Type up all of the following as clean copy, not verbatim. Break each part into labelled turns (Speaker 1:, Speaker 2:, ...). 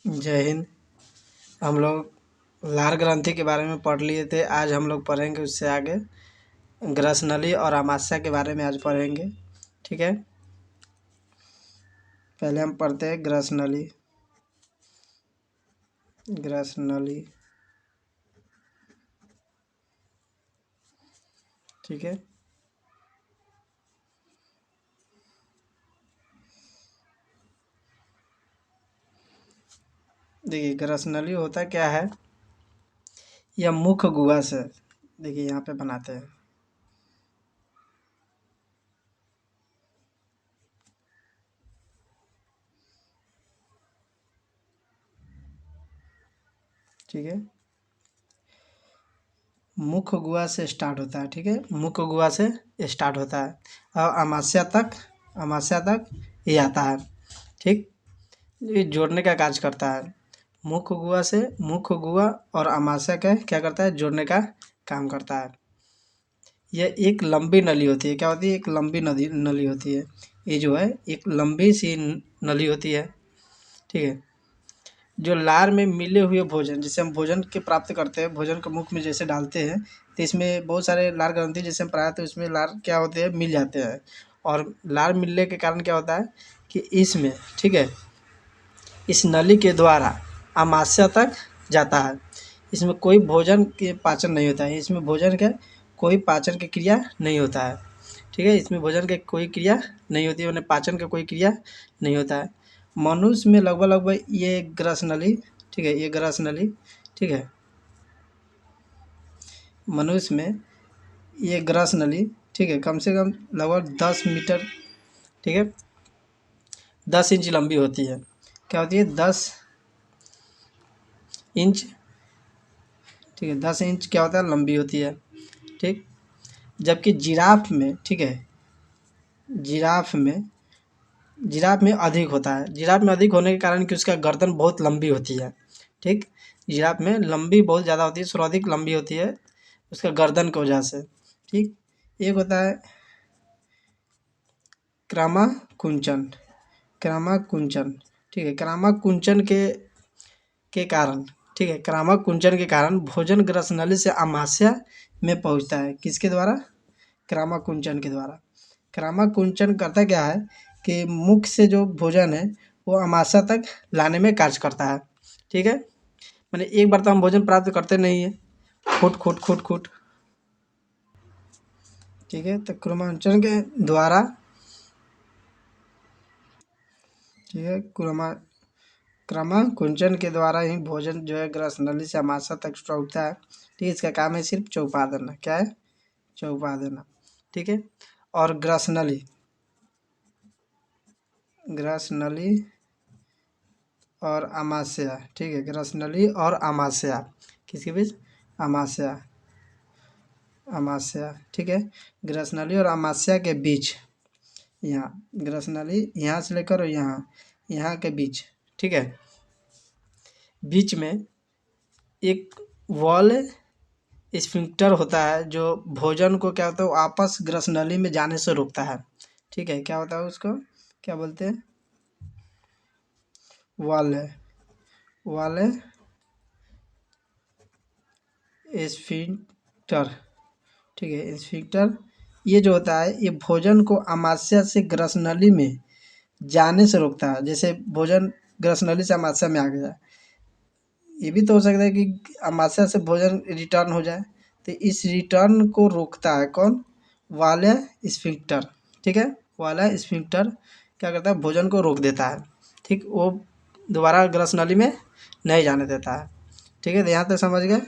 Speaker 1: जय हिंद। हम लोग लार ग्रंथि के बारे में पढ़ लिए थे। आज हम लोग पढ़ेंगे उससे आगे ग्रसनली और अमाशय के बारे में आज पढ़ेंगे। ठीक है, पहले हम पढ़ते हैं ग्रसनली। ग्रसनली, ठीक है। देखिए ग्रसनली होता क्या है, यह मुख्य गुहा से, देखिए यहाँ पे बनाते हैं। ठीक है, मुख्य गुहा से स्टार्ट होता है। ठीक है, मुख्य गुहा से स्टार्ट होता है और अमाशय तक ये आता है। ठीक, ये जोड़ने का कार्य करता है। मुख्य गुहा और अमाशय का क्या करता है, जोड़ने का काम करता है। यह एक लंबी नली होती है। क्या होती है, एक लंबी नली होती है। ये जो है एक लंबी सी नली होती है। ठीक है, जो लार में मिले हुए भोजन, जैसे हम भोजन के प्राप्त करते हैं, भोजन को मुख में जैसे डालते हैं, तो इसमें बहुत सारे लार ग्रंथि जैसे हम पढ़ाए थे, उसमें लार क्या होते हैं, मिल जाते हैं। और लार मिलने के कारण क्या होता है कि इसमें, ठीक है, इस नली के द्वारा अमाशय तक जाता है। इसमें कोई भोजन के पाचन नहीं होता है। इसमें भोजन का कोई पाचन की क्रिया नहीं होता है। ठीक है, इसमें भोजन की कोई क्रिया नहीं होती है, उन्हें पाचन का कोई क्रिया नहीं होता है। मनुष्य में लगभग लगभग ये ग्रस नली, ठीक है, ये ग्रस नली, ठीक है, मनुष्य में ये ग्रस नली, ठीक है, कम से कम लगभग 10 मीटर, ठीक है, 10 इंच लंबी होती है। क्या होती है, 10 इंच, ठीक है, 10 इंच क्या होता है, लंबी होती है। ठीक, जबकि जिराफ में, ठीक है, जिराफ में जिराफ में अधिक होता है। जिराफ में अधिक होने के कारण कि उसका गर्दन बहुत लंबी होती है। ठीक, जिराफ में लंबी बहुत ज़्यादा होती है, सर्वाधिक लंबी होती है उसका गर्दन की वजह से। ठीक, एक होता है क्रामाकुंचन। क्रामाकुंचन, ठीक है, क्रामाकुंचन के कारण, ठीक है, क्रामाकुंचन के कारण भोजन ग्रस नली से अमाशय में पहुंचता है। किसके द्वारा, क्रामाकुंचन के द्वारा। क्रामाकुंचन करता क्या है कि मुख से जो भोजन है वो अमाशय तक लाने में कार्य करता है। ठीक है, मैंने एक बार तो हम भोजन प्राप्त करते नहीं है, खूट खूट खूट खूट। ठीक है, तो क्रामाकुंचन के द्वारा, ठीक है, क्रामाकुंचन के द्वारा ही भोजन जो है ग्रस नली से अमाशय तक पहुँचता है। ठीक है, इसका काम है सिर्फ चौपा देना। क्या है, चौपा देना। ठीक है, और ग्रस नली और अमाशय, ठीक है, ग्रस नली और अमाशय किसके बीच, अमाशय, अमाशय, ठीक है, ग्रस नली और अमाशय के बीच, यहाँ ग्रस नली यहाँ से लेकर यहाँ, यहाँ के बीच, ठीक है, बीच में एक वॉल स्फिंक्टर होता है जो भोजन को क्या होता है, वापस ग्रस नली में जाने से रोकता है। ठीक है, क्या होता है उसको, क्या बोलते हैं, वॉल है, वॉल स्फिंक्टर, ठीक है, स्फिंक्टर। ये जो होता है ये भोजन को अमाशय से ग्रस नली में जाने से रोकता है। जैसे भोजन ग्रस नली से अमाशय में आ गया, ये भी तो हो सकता है कि अमाशय से भोजन रिटर्न हो जाए, तो इस रिटर्न को रोकता है कौन, वाले स्फिंक्टर। ठीक है, वाला स्फिंक्टर क्या करता है, भोजन को रोक देता है। ठीक, वो दोबारा ग्रस नली में नहीं जाने देता है। ठीक है, तो यहाँ तक समझ गए।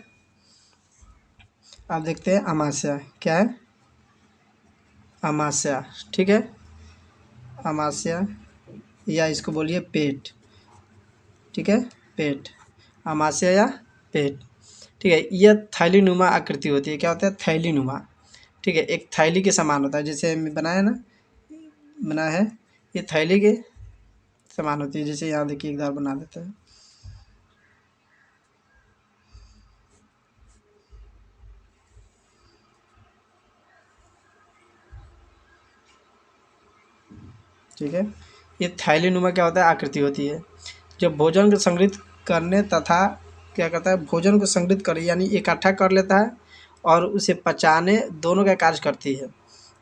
Speaker 1: आप देखते हैं अमाशय क्या है, अमाशय, ठीक है, अमाशय या इसको बोलिए पेट। ठीक है, पेट, अमाशय या पेट। ठीक है, यह थैलीनुमा आकृति होती है। क्या होता है, थैलीनुमा। ठीक है, एक थैली के समान होता है, जैसे बनाया ना, बना है, ये थैली के समान होती है। जैसे यहाँ देखिए एक बार बना देते हैं। ठीक है, ये थैलीनुमा क्या होता है, आकृति होती है। जब भोजन को संग्रहित करने तथा क्या करता है, भोजन को संग्रहित कर यानी इकट्ठा कर लेता है और उसे पचाने दोनों का कार्य करती है।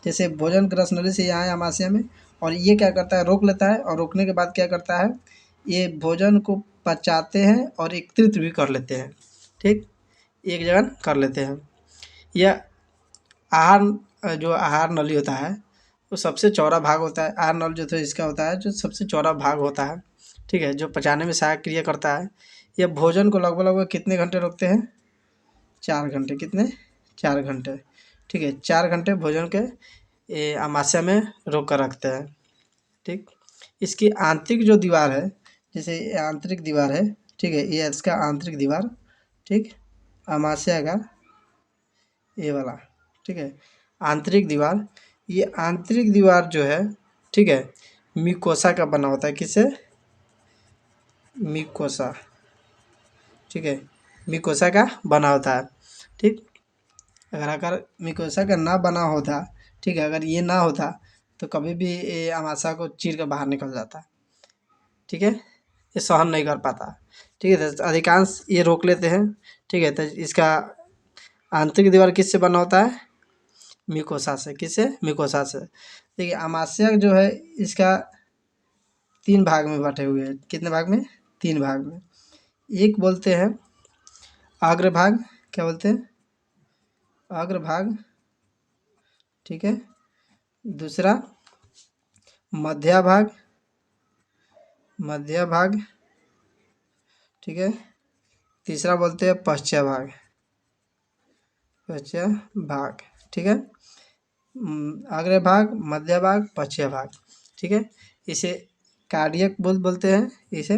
Speaker 1: जैसे भोजन की रसनली से यहाँ है अमाशय में, और ये क्या करता है, रोक लेता है, और रोकने के बाद क्या करता है, ये भोजन को पचाते हैं और एकत्रित भी कर लेते हैं। ठीक, एक जगह कर लेते हैं। यह आहार जो आहार नली होता है वो सबसे चौड़ा भाग होता है। आहार नल जो तो इसका होता है जो सबसे चौड़ा भाग होता है, ठीक है, जो पचाने में सहायक क्रिया करता है। यह भोजन को लगभग लगभग कितने घंटे रोकते हैं, 4 घंटे। कितने, 4 घंटे। ठीक है, 4 घंटे भोजन के अमाशय में रोक कर रखते हैं। ठीक, इसकी आंतरिक जो दीवार है, जैसे ये आंतरिक दीवार है, ठीक है, ये इसका आंतरिक दीवार, ठीक, अमाशय का ये वाला, ठीक है, आंतरिक दीवार। ये आंतरिक दीवार जो है, ठीक है, म्यूकोसा का बना होता है। किससे, म्यूकोसा, ठीक है, म्यूकोसा का बना होता है। ठीक, अगर म्यूकोसा का ना बना होता, ठीक है, अगर ये ना होता तो कभी भी ये अमाशय को चीर कर बाहर निकल जाता। ठीक है, ये सहन नहीं कर पाता। ठीक है, तो अधिकांश ये रोक लेते हैं। ठीक है, तो इसका आंतरिक दीवार किससे बना होता है, म्यूकोसा से। किससे, म्यूकोसा से। देखिए अमाशय जो है इसका 3 भाग में बटे हुए हैं। कितने भाग में, 3 भाग में। एक बोलते हैं अग्रभाग, क्या बोलते हैं, अग्रभाग, ठीक है। दूसरा मध्य भाग, मध्य भाग, ठीक है। तीसरा बोलते हैं पश्चिम भाग, पश्चिम भाग, ठीक है। अग्र भाग, मध्य भाग, पश्चिम भाग, ठीक है। इसे कार्डियक बोलते हैं। इसे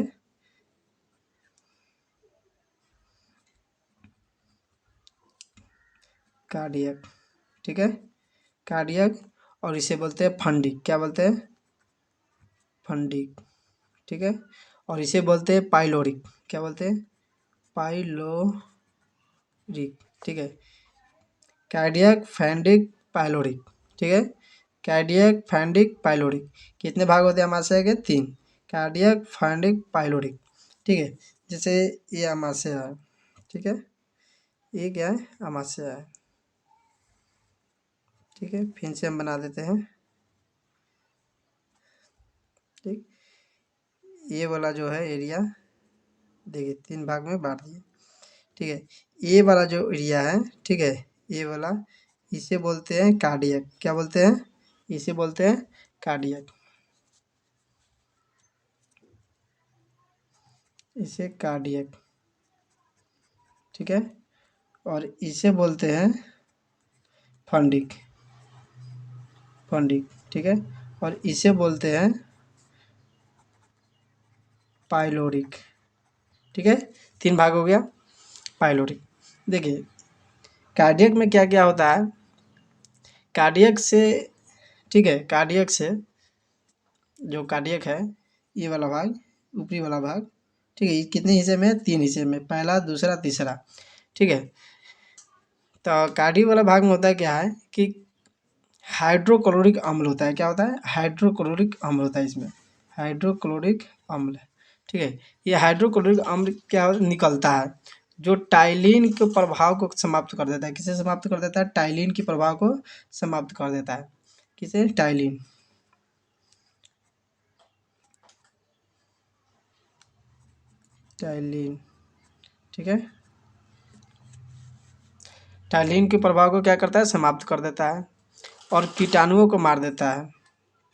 Speaker 1: कार्डियक, ठीक है, कार्डियक। और इसे बोलते हैं फंडिक। क्या बोलते हैं, फंडिक, ठीक है। और इसे बोलते हैं पाइलोरिक। क्या बोलते हैं, पाइलोरिक, ठीक है। कार्डियक, फैंडिक, पाइलोरिक, ठीक है। Cardiac, fundic, pyloric. कितने भाग होते हैं अमाशय के, 3। कार्डियक, फैंडिक, पाइलोरिक, ठीक है। जैसे ये अमाशय है, ठीक है, ये क्या है, अमाशय है, ठीक है। फिर से हम बना देते हैं। ठीक, ये वाला जो है एरिया, देखिए 3 भाग में बांट दिए। ठीक है, ये वाला जो एरिया है, ठीक है, ये वाला, इसे बोलते हैं कार्डियक। क्या बोलते हैं, इसे बोलते हैं कार्डियक, इसे कार्डियक, ठीक है। और इसे बोलते हैं फंडिक, फंडिक, ठीक है। और इसे बोलते हैं पाइलोरिक, ठीक है। 3 भाग हो गया, पाइलोरिक। देखिए कार्डियक में क्या क्या होता है, कार्डियक से, ठीक है, कार्डियक से जो कार्डियक है, ये वाला भाग, ऊपरी वाला भाग, ठीक है, ये कितने हिस्से में है, 3 हिस्से में, पहला, दूसरा, तीसरा, ठीक है। तो कार्डियक वाला भाग में होता है क्या है कि हाइड्रोक्लोरिक अम्ल होता है। क्या होता है, हाइड्रोक्लोरिक अम्ल होता है इसमें, हाइड्रोक्लोरिक अम्ल, ठीक है। ये हाइड्रोक्लोरिक अम्ल क्या निकलता है, जो टाइलिन के प्रभाव को समाप्त कर देता है। किसे समाप्त कर देता है, टाइलिन के प्रभाव को समाप्त कर देता है। किसे, टाइलिन, टाइलिन, ठीक है। टाइलिन के प्रभाव को क्या करता है, समाप्त कर देता है और कीटाणुओं को मार देता है।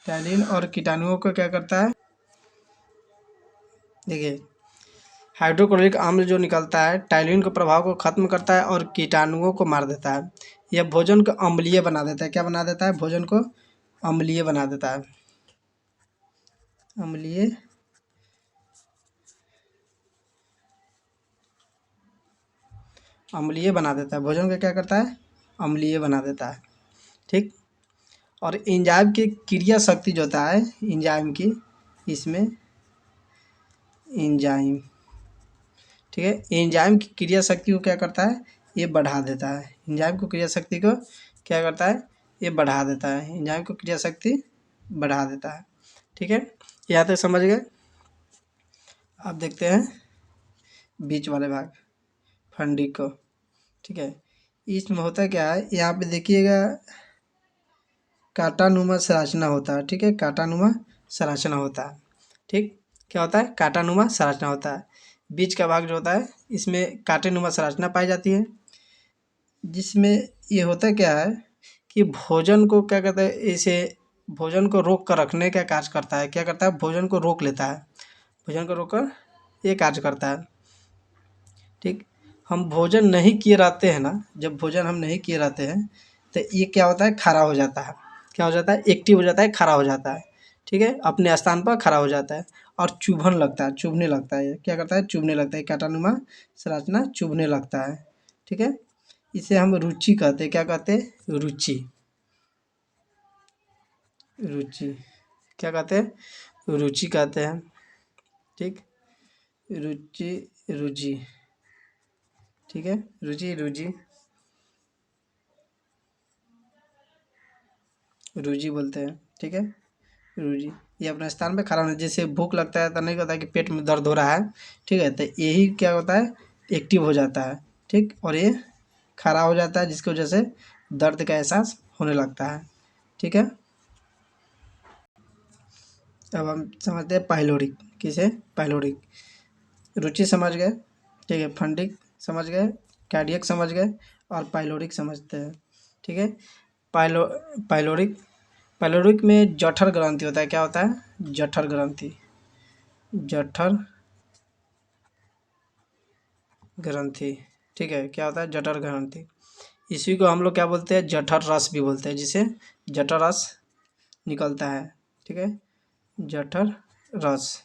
Speaker 1: टाइलिन और कीटाणुओं को क्या करता है, देखिए हाइड्रोक्लोरिक अम्ल जो निकलता है टाइलिन के प्रभाव को खत्म करता है और कीटाणुओं को मार देता है। यह भोजन को अम्लीय बना देता है। क्या बना देता है, भोजन को अम्लीय बना देता है, अम्लीय, अम्लीय बना देता है। भोजन को क्या करता है, अम्लीय बना देता है। ठीक, और एंजाइम की क्रिया शक्ति जो होता है, एंजाइम की, इसमें एंजाइम, ठीक है, एंजाइम की क्रिया शक्ति को क्या करता है, ये बढ़ा देता है। एंजाइम को क्रिया शक्ति को क्या करता है, ये बढ़ा देता है। एंजाइम को क्रिया शक्ति बढ़ा देता है। ठीक है, यहाँ तक समझ गए। अब देखते हैं बीच वाले भाग, फंडी को। ठीक है, इसमें होता क्या है, यहाँ पे देखिएगा कांटानुमा संरचना होता है। ठीक है, कांटानुमा संरचना होता है। ठीक, क्या होता है, कांटानुमा संरचना होता है। बीच का भाग जो होता है इसमें कांटेनुमा संरचना पाई जाती है, जिसमें ये होता क्या है कि भोजन को क्या कहते हैं, इसे भोजन को रोक कर रखने का कार्य करता है। क्या करता है, भोजन को रोक लेता है, भोजन को रोक कर ये कार्य करता है। ठीक, हम भोजन नहीं किए रहते हैं ना, जब भोजन हम नहीं किए रहते हैं तो ये क्या होता है, खड़ा हो जाता है। क्या हो जाता है, एक्टिव हो जाता है, खड़ा हो जाता है। ठीक है, अपने स्थान पर खड़ा हो जाता है और चुभन लगता है, चुभने लगता है। ये क्या करता है, चुभने लगता है, कांटानुमा संरचना चुभने लगता है। ठीक है, इसे हम रुचि कहते हैं। क्या कहते हैं, रुचि, रुचि क्या कहते हैं, रुचि कहते हैं। ठीक, रुचि, रुचि। ठीक है, रुचि, रुचि, रुचि बोलते हैं। ठीक है, रुचि, ये अपने स्थान पे खड़ा होना। जैसे भूख लगता है तो नहीं होता कि पेट में दर्द हो रहा है। ठीक है, तो यही क्या होता है, एक्टिव हो जाता है। ठीक, और ये खड़ा हो जाता है, जिसकी वजह से दर्द का एहसास होने लगता है। ठीक है, अब हम समझते हैं पाइलोरिक। किसे, पाइलोरिक। रुचि समझ गए। ठीक है, फंडिक समझ गए, कार्डियक समझ गए, और पाइलोरिक समझते हैं। ठीक है, पाइलो पाइलोरिक, पाइलोरिक में जठर ग्रंथि होता है। क्या होता है, जठर ग्रंथि, जठर ग्रंथि। ठीक है, क्या होता है, जठर ग्रंथि। इसी को हम लोग क्या बोलते हैं, जठर रस भी बोलते हैं, जिसे जठर रस निकलता है। ठीक है, जठर रस।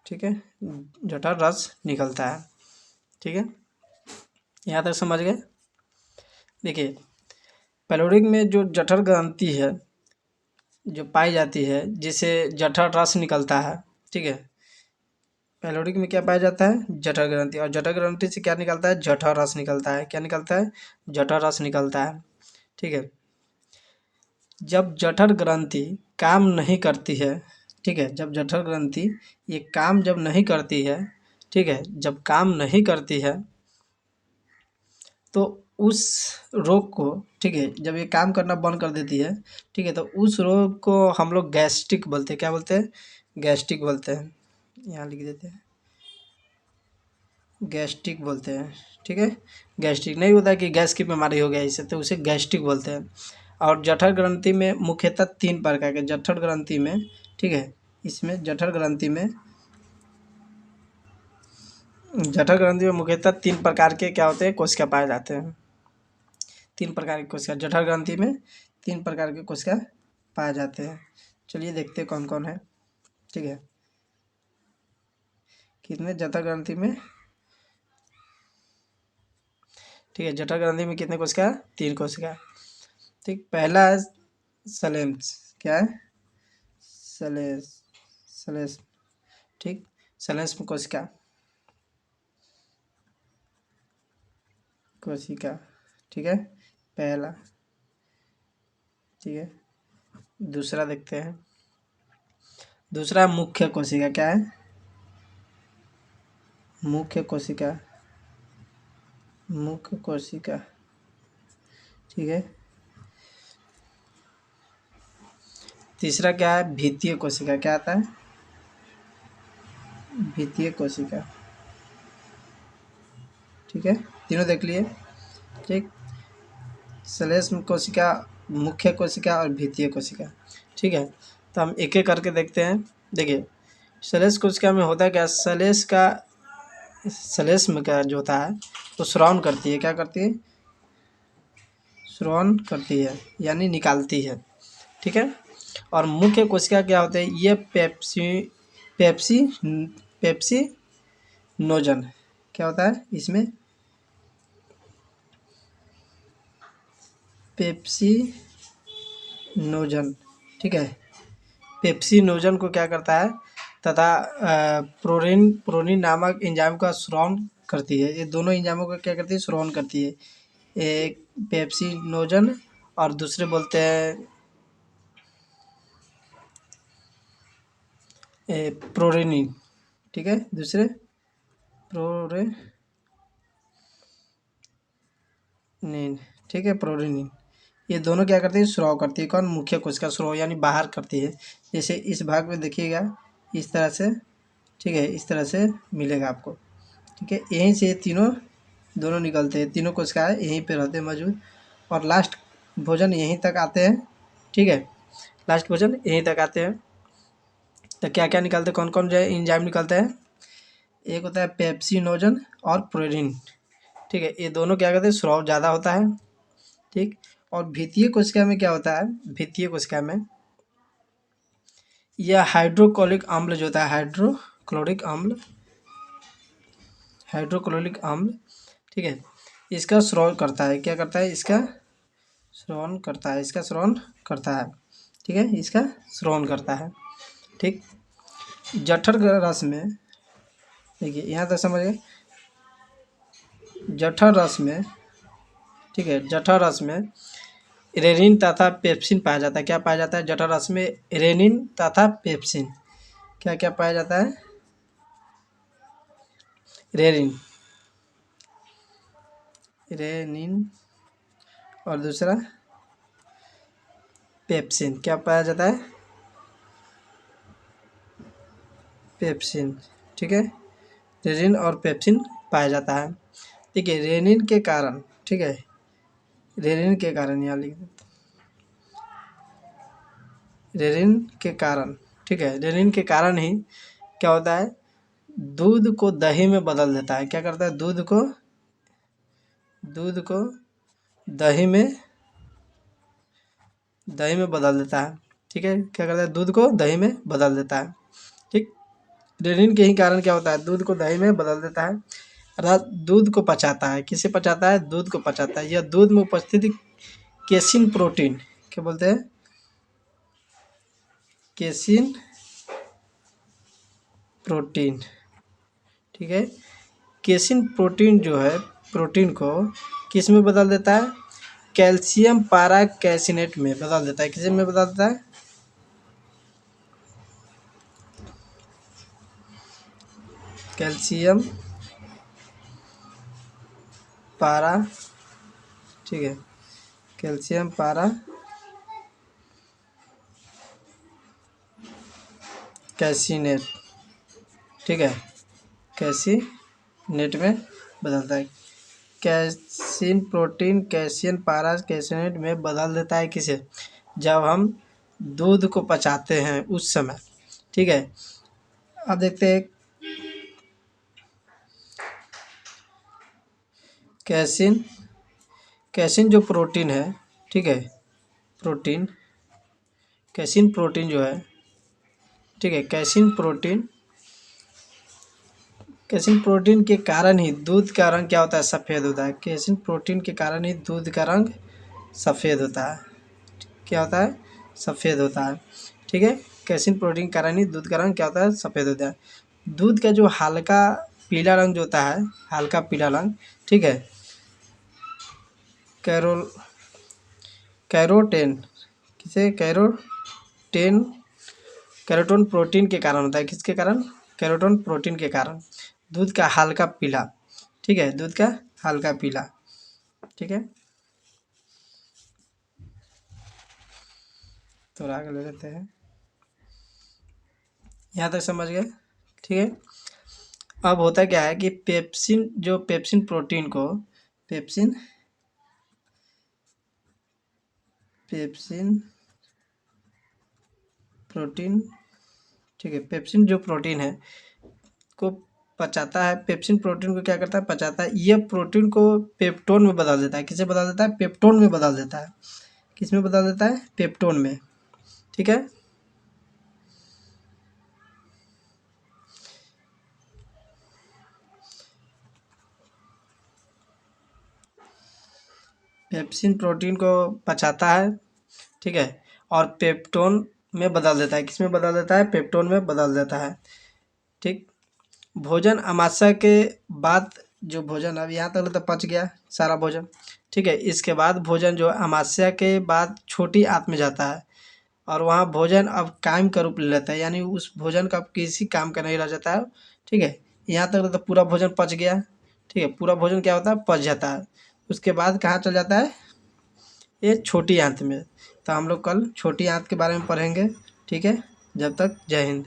Speaker 1: ठीक है, जठर रस निकलता है। ठीक है, यहाँ तक समझ गए। देखिए, पाइलोरिक में जो जठर ग्रंथि है जो पाई जाती है, जिसे जठर रस निकलता है। ठीक है, पाइलोरिक में क्या पाया जाता है, जठर ग्रंथि, और जठर ग्रंथि से क्या निकलता है, जठर रस निकलता है। क्या निकलता है, जठर रस निकलता है। ठीक है, जब जठर ग्रंथि काम नहीं करती है, ठीक है, जब जठर ग्रंथि ये काम जब नहीं करती है, ठीक है, जब काम नहीं करती है तो उस रोग को, ठीक है, जब ये काम करना बंद कर देती है, ठीक है, तो उस रोग को हम लोग गैस्ट्रिक बोलते हैं। क्या बोलते हैं, गैस्ट्रिक बोलते हैं। यहाँ लिख देते हैं, गैस्ट्रिक बोलते हैं। ठीक है, गैस्ट्रिक नहीं होता कि गैस की बीमारी हो गया इससे, तो उसे गैस्ट्रिक बोलते हैं। और जठर ग्रंथि में मुख्यतः 3 प्रकार के जठर ग्रंथि में, ठीक है, इसमें जठर ग्रंथि में, जठर ग्रंथि में मुख्यतः 3 प्रकार के क्या होते हैं, कोशिका पाए जाते हैं। 3 प्रकार की कोशिका जठर ग्रंथि में, 3 प्रकार के कोशिका पाए जाते हैं। चलिए देखते हैं कौन कौन है। ठीक है, कितने जठर ग्रंथि में, ठीक है, जठर ग्रंथि में कितने कोशिका, 3 कोशिका। ठीक, पहला है सलेम्स। क्या है, सलेस, सलेस। ठीक, सलेस्म कोशिका, कोशिका। ठीक है, पहला। ठीक है, दूसरा देखते हैं। दूसरा मुख्य कोशिका। क्या है, मुख्य कोशिका, मुख्य कोशिका। ठीक है, तीसरा क्या है, भीतीय कोशिका। क्या आता है, भीतीय कोशिका। ठीक है, तीनों देख लिए। ठीक, श्लेष्म कोशिका, मुख्य कोशिका और भीतीय कोशिका। ठीक है, तो हम एक एक करके देखते हैं। देखिए, श्लेष्म कोशिका में होता है क्या, श्लेष्म का जो होता है वो श्रवण करती है। क्या करती है, श्रवण करती है, यानी निकालती है। ठीक है, और मुख्य कोशिका क्या होते हैं, ये पेप्सी पेप्सी नोजन। क्या होता है इसमें, पेप्सी नोजन। ठीक है, पेप्सी नोजन को क्या करता है, तथा प्रोरीन नामक एंजाइम का स्रावन करती है। ये दोनों एंजाइमों का क्या करती है, स्रावन करती है। एक पेप्सी नोजन और दूसरे बोलते हैं प्रोरेनिन। ठीक है। दूसरे प्रोरेनिन, ठीक है, प्रोरेनिन, ये दोनों क्या करती है, स्राव करती है। कौन? मुख्य कोशिका स्राव यानी बाहर करती है। जैसे इस भाग में देखिएगा इस तरह से, ठीक है, इस तरह से मिलेगा आपको, ठीक है। यहीं से तीनों दोनों निकलते हैं, तीनों कोशिकाएं यहीं पे रहते हैं मौजूद, और लास्ट भोजन यहीं तक आते हैं, ठीक है, लास्ट भोजन यहीं तक आते हैं। तो क्या क्या निकलते हैं, कौन कौन जो है एंजाइम निकलते हैं? एक होता है पेप्सिनोजन और प्रोरीन, ठीक है, ये दोनों क्या करते हैं, स्राव ज़्यादा होता है, ठीक। और भित्तीय कोशिका में क्या होता है, भित्तीय कोशिका में यह हाइड्रोक्लोरिक अम्ल जो होता है, हाइड्रोक्लोरिक अम्ल, हाइड्रोक्लोरिक अम्ल, ठीक है, इसका स्राव करता है। क्या करता है? इसका श्रवण करता है, इसका श्रवण करता है, ठीक है, इसका श्रवण करता है, ठीक। जठर रस में देखिए, यहाँ तक समझ गए। जठर रस में, ठीक है, जठर रस में रेनिन तथा पेप्सिन पाया जाता है। क्या पाया जाता है? जठर रस में रेनिन तथा पेप्सिन, क्या क्या पाया जाता है? रेनिन, रेनिन, और दूसरा पेप्सिन, क्या पाया जाता है? पेप्सिन, ठीक है, रेनिन और पेप्सिन पाया जाता है। देखिए रेनिन के कारण, ठीक है, रेनिन के कारण यहाँ लिख देते, रेनिन के कारण, ठीक है, रेनिन के कारण ही क्या होता है, दूध को दही में बदल देता है। क्या करता है? दूध को दही में बदल देता है, ठीक है। क्या करता है? दूध को दही में बदल देता है, ठीक। रेनिन के ही कारण क्या होता है, दूध को दही में बदल देता है, अर्थात दूध को पचाता है। किसे पचाता है? दूध को पचाता है। यह दूध में उपस्थित केसिन प्रोटीन, क्या बोलते हैं? केसिन प्रोटीन, ठीक है। केसिन प्रोटीन जो है, प्रोटीन को किस में बदल देता है? कैल्शियम पारा कैसिनेट में बदल देता है। किस में बदल देता है? कैल्शियम पारा, ठीक है, कैल्शियम पारा कैसिनेट, ठीक है, कैसिनेट में बदलता है। कैसिन प्रोटीन कैसियन पारा कैसिनेट में बदल देता है। किसे? जब हम दूध को पचाते हैं उस समय, ठीक है। अब देखते हैं कैसिन, कैसिन जो प्रोटीन है, ठीक है, प्रोटीन, कैसिन प्रोटीन जो है, ठीक है, कैसिन प्रोटीन, कैसिन प्रोटीन के कारण ही दूध का रंग क्या होता है? सफ़ेद होता है। कैसिन प्रोटीन के कारण ही दूध का रंग सफ़ेद होता है। क्या होता है? सफ़ेद होता है, ठीक है। कैसिन प्रोटीन के कारण ही दूध का रंग क्या होता है? सफ़ेद होता है। दूध का जो हल्का पीला रंग जो होता है, हल्का पीला रंग, ठीक है, कैरोल कैरोटेन, किसे? कैरोटेन, कैरोटोन प्रोटीन के कारण होता है। किसके कारण? कैरोटोन प्रोटीन के कारण दूध का हल्का पीला, ठीक है, दूध का हल्का पीला, ठीक है। थोड़ा आगे ले लेते हैं, यहाँ तक समझ गए, ठीक है। अब होता क्या है कि पेप्सिन, जो पेप्सिन प्रोटीन को, पेप्सिन पेप्सिन प्रोटीन, ठीक है, पेप्सिन जो प्रोटीन है को पचाता है। पेप्सिन प्रोटीन को क्या करता है? पचाता है। यह प्रोटीन को पेप्टोन में बदल देता है। किसे बदल देता है? पेप्टोन में बदल देता है। किस में बदल देता है? पेप्टोन में, ठीक है। पेप्सिन प्रोटीन को पचाता है, ठीक है, और पेप्टोन में बदल देता है। किस में बदल देता है? पेप्टोन में बदल देता है, ठीक। भोजन अमाशय के बाद, जो भोजन अब यहाँ तक तो पच गया सारा भोजन, ठीक है। इसके बाद भोजन जो अमाशय के बाद छोटी आंत में जाता है, और वहाँ भोजन अब कायम का रूप ले लेता है, यानी उस भोजन का अब किसी काम का नहीं रह जाता है, ठीक है। यहाँ तक तो पूरा भोजन पच गया। ठीक है, पूरा भोजन क्या होता है, पच जाता है। उसके बाद कहाँ चल जाता है, ये छोटी आंत में। तो हम लोग कल छोटी आंत के बारे में पढ़ेंगे। ठीक है, जब तक जय हिंद।